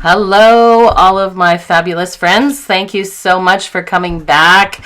Hello, all of my fabulous friends. Thank you so much for coming back.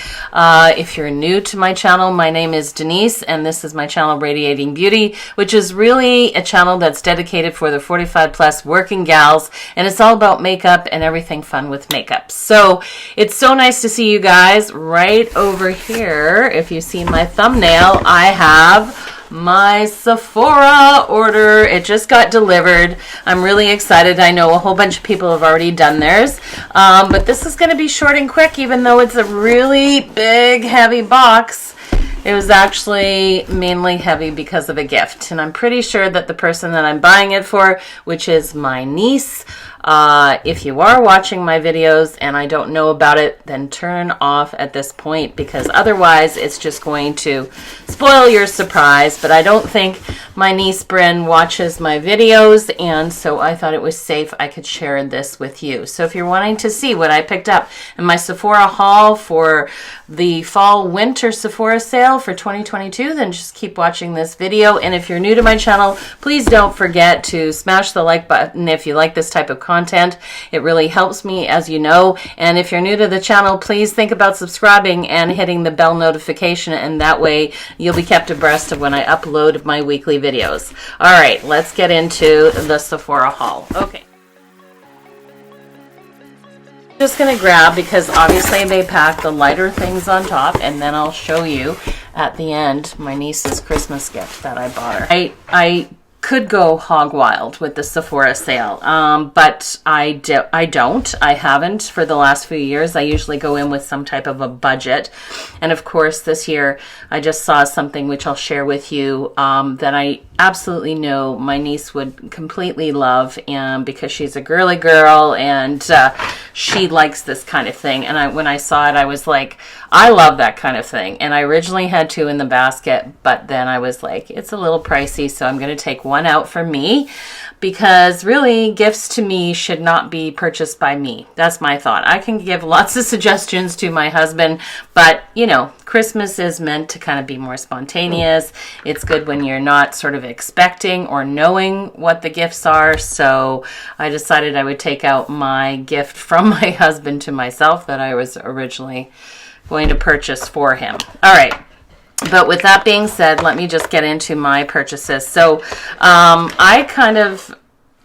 If you're new to my channel, my name is Denise, and this is my channel, Radiating Beauty, which is really a channel that's dedicated for the 45 plus working gals, and it's all about makeup and everything fun with makeup. So it's so nice to see you guys. Right over here, if you see my thumbnail, I have my Sephora order. It just got delivered. I'm really excited. I know a whole bunch of people have already done theirs, but this is going to be short and quick, even though it's a really big, heavy box. It was actually mainly heavy because of a gift, and I'm pretty sure that the person that I'm buying it for, which is my niece, if you are watching my videos and I don't know about it, then turn off at this point, because otherwise it's just going to spoil your surprise. But I don't think my niece Bryn watches my videos, and so I thought it was safe I could share this with you. So if you're wanting to see what I picked up in my Sephora haul for the fall winter Sephora sale for 2022, then just keep watching this video. And if you're new to my channel, please don't forget to smash the like button if you like this type of content. It really helps me, as you know. And if you're new to the channel, please think about subscribing and hitting the bell notification, and that way you'll be kept abreast of when I upload my weekly videos. All right, let's get into the Sephora haul. Okay. Just gonna grab, because obviously they pack the lighter things on top, and then I'll show you at the end my niece's Christmas gift that I bought her. I could go hog wild with the Sephora sale, but I don't. I haven't for the last few years. I usually go in with some type of a budget, and of course this year I just saw something which I'll share with you that I absolutely know my niece would completely love, and because she's a girly girl and she likes this kind of thing. And when I saw it, I was like, I love that kind of thing. And I originally had two in the basket, but then I was like, it's a little pricey, so I'm going to take one out for me, because really gifts to me should not be purchased by me. That's my thought. I can give lots of suggestions to my husband, but you know, Christmas is meant to kind of be more spontaneous. It's good when you're not sort of expecting or knowing what the gifts are. So I decided I would take out my gift from my husband to myself that I was originally going to purchase for him. All right. But with that being said, let me just get into my purchases. So I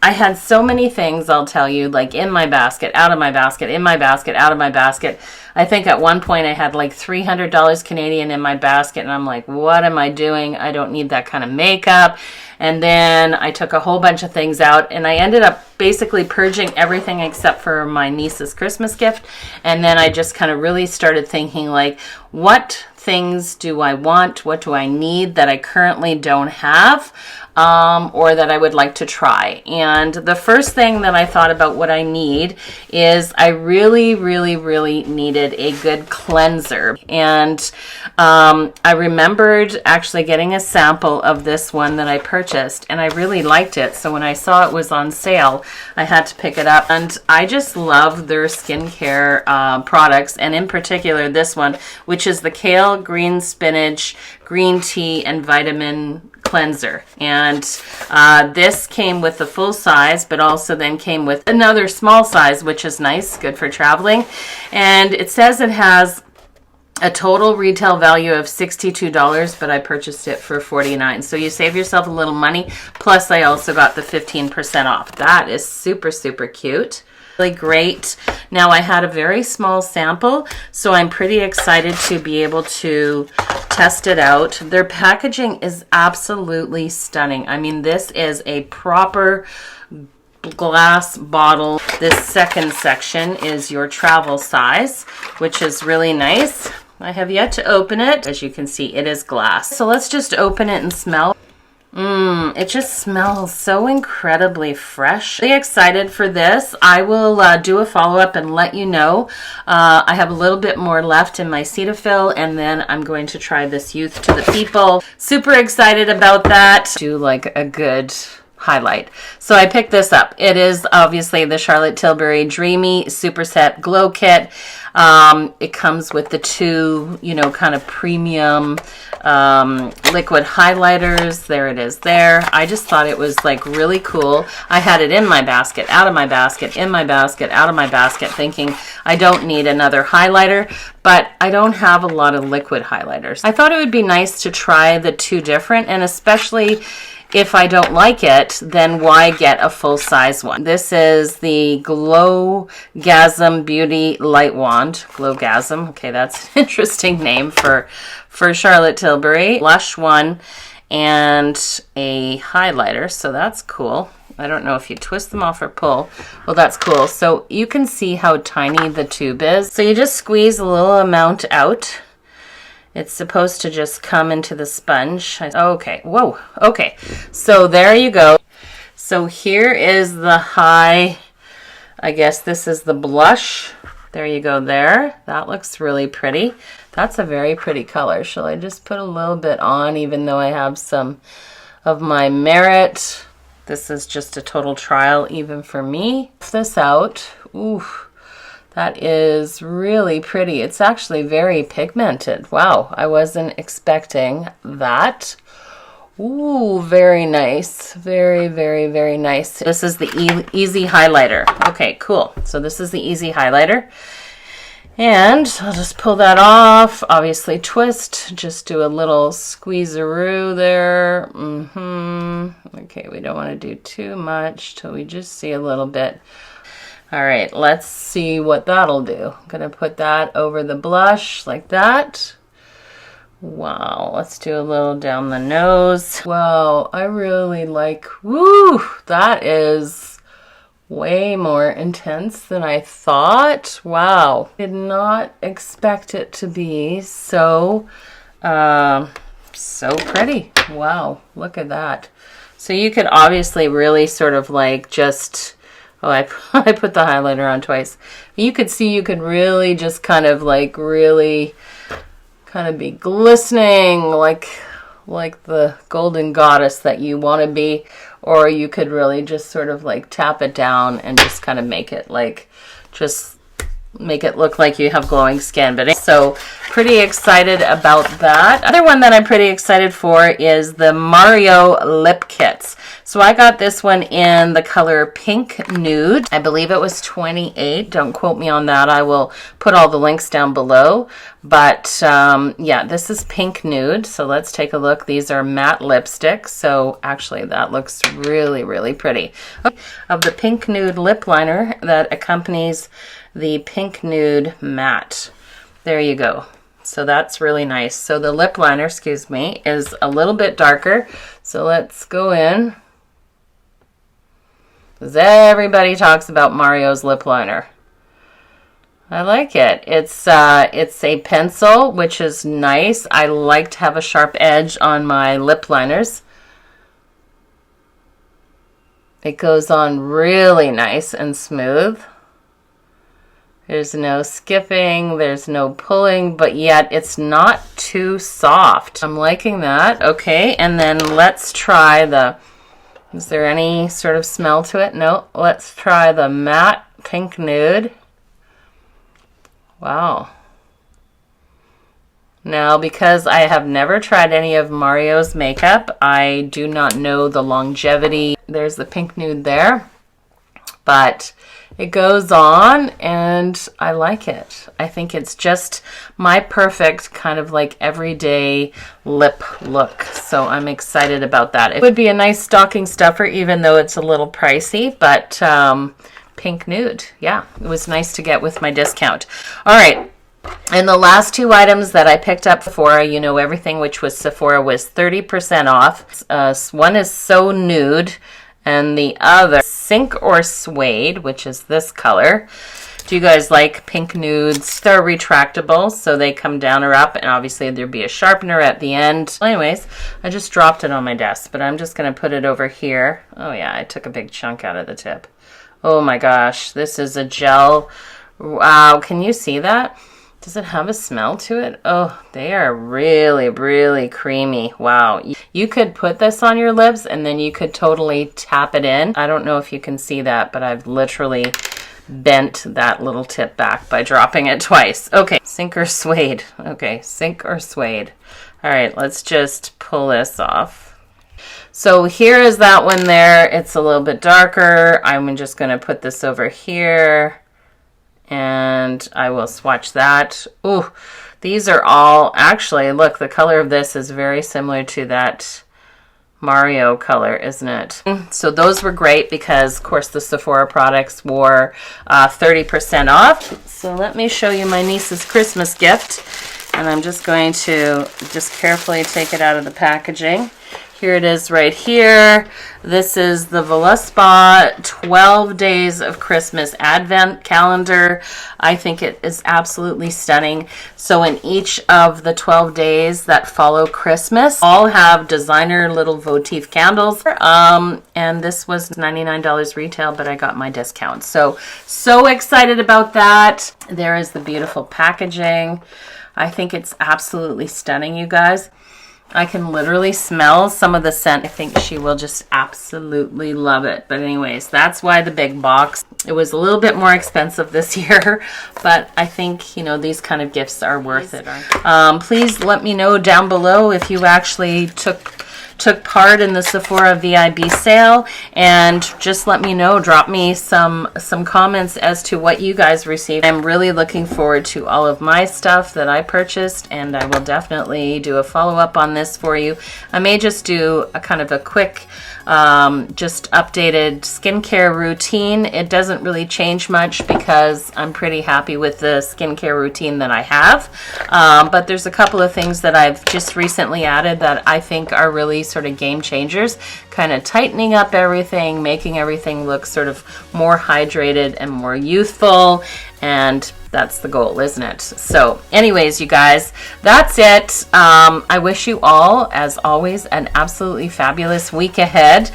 had so many things, I'll tell you, like in my basket, out of my basket, in my basket, out of my basket. I think at one point I had like $300 Canadian in my basket, and I'm like, what am I doing? I don't need that kind of makeup. And then I took a whole bunch of things out, and I ended up basically purging everything except for my niece's Christmas gift. And then I just kind of really started thinking, like, what things do I want? What do I need that I currently don't have? Or that I would like to try. And the first thing that I thought about what I need is I really, really, really needed a good cleanser. And I remembered actually getting a sample of this one that I purchased, and I really liked it. So when I saw it was on sale, I had to pick it up. And I just love their skincare products, and in particular this one, which is the Kale Green Spinach Green Tea and Vitamin Cleanser. And this came with the full size, but also then came with another small size, which is nice, good for traveling. And it says it has a total retail value of $62, but I purchased it for $49. So you save yourself a little money. Plus I also got the 15% off. That is super, super cute. Really great. Now I had a very small sample, so I'm pretty excited to be able to test it out. Their packaging is absolutely stunning. I mean, this is a proper glass bottle. This second section is your travel size, which is really nice. I have yet to open it. As you can see, it is glass. So let's just open it and smell. It just smells so incredibly fresh. Really excited for this. I will do a follow-up and let you know. I have a little bit more left in my Cetaphil, and then I'm going to try this Youth to the People. Super excited about that. Do like a good highlight. So I picked this up. It is obviously the Charlotte Tilbury Dreamy Superset Glow Kit. It comes with the two, you know, kind of premium liquid highlighters. There it is there. I just thought it was like really cool. I had it in my basket, out of my basket, in my basket, out of my basket, thinking I don't need another highlighter, but I don't have a lot of liquid highlighters. I thought it would be nice to try the two different, and especially if I don't like it, then why get a full-size one? This is the Glowgasm Beauty Light Wand. Glowgasm. Okay, that's an interesting name for Charlotte Tilbury. Blush one and a highlighter, so that's cool. I don't know if you twist them off or pull. Well, that's cool. So you can see how tiny the tube is. So you just squeeze a little amount out. It's supposed to just come into the sponge. Okay, whoa, okay. So there you go. So here is the high, I guess this is the blush. There you go there. That looks really pretty. That's a very pretty color. Shall I just put a little bit on, even though I have some of my Merit? This is just a total trial even for me. Puff this out. Ooh. That is really pretty. It's actually very pigmented. Wow, I wasn't expecting that. Ooh, very nice. Very, very, very nice. This is the Easy Highlighter. Okay, cool. So this is the Easy Highlighter. And I'll just pull that off. Obviously twist. Just do a little squeezeroo there. Okay, we don't want to do too much till we just see a little bit. All right, let's see what that'll do. I'm gonna put that over the blush like that. Wow, let's do a little down the nose. Wow, I really like, woo, that is way more intense than I thought. Wow, did not expect it to be so, so pretty. Wow, look at that. So you could obviously really sort of like just, oh, I put the highlighter on twice. You could see you could really just kind of like really kind of be glistening like the golden goddess that you want to be, or you could really just sort of like tap it down and just kind of make it like, just make it look like you have glowing skin. But so pretty excited about that. Other one that I'm pretty excited for is the Mario lip kits. So I got this one in the color Pink Nude. I believe it was $28. Don't quote me on that. I will put all the links down below. But yeah, this is Pink Nude. So let's take a look. These are matte lipsticks. So actually that looks really, really pretty. Of the Pink Nude lip liner that accompanies the Pink Nude Matte. There you go. So that's really nice. So the lip liner, excuse me, is a little bit darker. So let's go in. Because everybody talks about Mario's lip liner. I like it. It's a pencil, which is nice. I like to have a sharp edge on my lip liners. It goes on really nice and smooth. There's no skipping, there's no pulling, but yet it's not too soft. I'm liking that. Okay, and then let's try the, is there any sort of smell to it? No. Let's try the matte Pink Nude. Wow. Now, because I have never tried any of Mario's makeup, I do not know the longevity. There's the Pink Nude there, but it goes on and I like it. I think it's just my perfect kind of like everyday lip look. So I'm excited about that. It would be a nice stocking stuffer, even though it's a little pricey, but Pink Nude, yeah, it was nice to get with my discount. All right. And the last two items that I picked up Sephora, you know everything, which was Sephora, was 30% off. One is So Nude, and the other Sink or Suede, which is this color. Do you guys like Pink Nudes? They're retractable, so they come down or up, and obviously there'd be a sharpener at the end. Anyways, I just dropped it on my desk, but I'm just going to put it over here. Oh yeah, I took a big chunk out of the tip. Oh my gosh, this is a gel. Wow, can you see that? Does it have a smell to it? Oh, they are really, really creamy. Wow. You could put this on your lips and then you could totally tap it in. I don't know if you can see that, but I've literally bent that little tip back by dropping it twice. Okay, sink or suede. Okay, sink or suede. All right, let's just pull this off. So here is that one there. It's a little bit darker. I'm just going to put this over here and I will swatch that. Ooh, these are all, actually, look, the color of this is very similar to that Mario color, isn't it? So those were great because, of course, the Sephora products were 30% off. So let me show you my niece's Christmas gift. And I'm just going to just carefully take it out of the packaging. Here it is right here. This is the Voluspa 12 Days of Christmas Advent Calendar. I think it is absolutely stunning. So in each of the 12 days that follow Christmas, all have designer little votive candles. And this was $99 retail, but I got my discount. So excited about that. There is the beautiful packaging. I think it's absolutely stunning, you guys. I can literally smell some of the scent. I think she will just absolutely love it. But anyways, that's why the big box. It was a little bit more expensive this year, but I think, you know, these kind of gifts are worth it. Please let me know down below if you actually took part in the Sephora VIB sale, and just let me know, drop me some comments as to what you guys received. I'm really looking forward to all of my stuff that I purchased, and I will definitely do a follow-up on this for you. I may just do a kind of a quick just updated skincare routine. It doesn't really change much because I'm pretty happy with the skincare routine that I have, but there's a couple of things that I've just recently added that I think are really sort of game changers, kind of tightening up everything, making everything look sort of more hydrated and more youthful, and that's the goal, isn't it? So anyways, you guys, that's it. I wish you all, as always, an absolutely fabulous week ahead.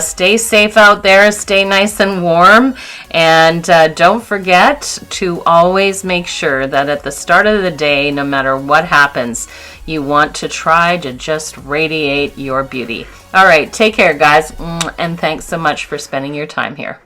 Stay safe out there, stay nice and warm, and don't forget to always make sure that at the start of the day, no matter what happens, you want to try to just radiate your beauty. All right, take care, guys, and thanks so much for spending your time here.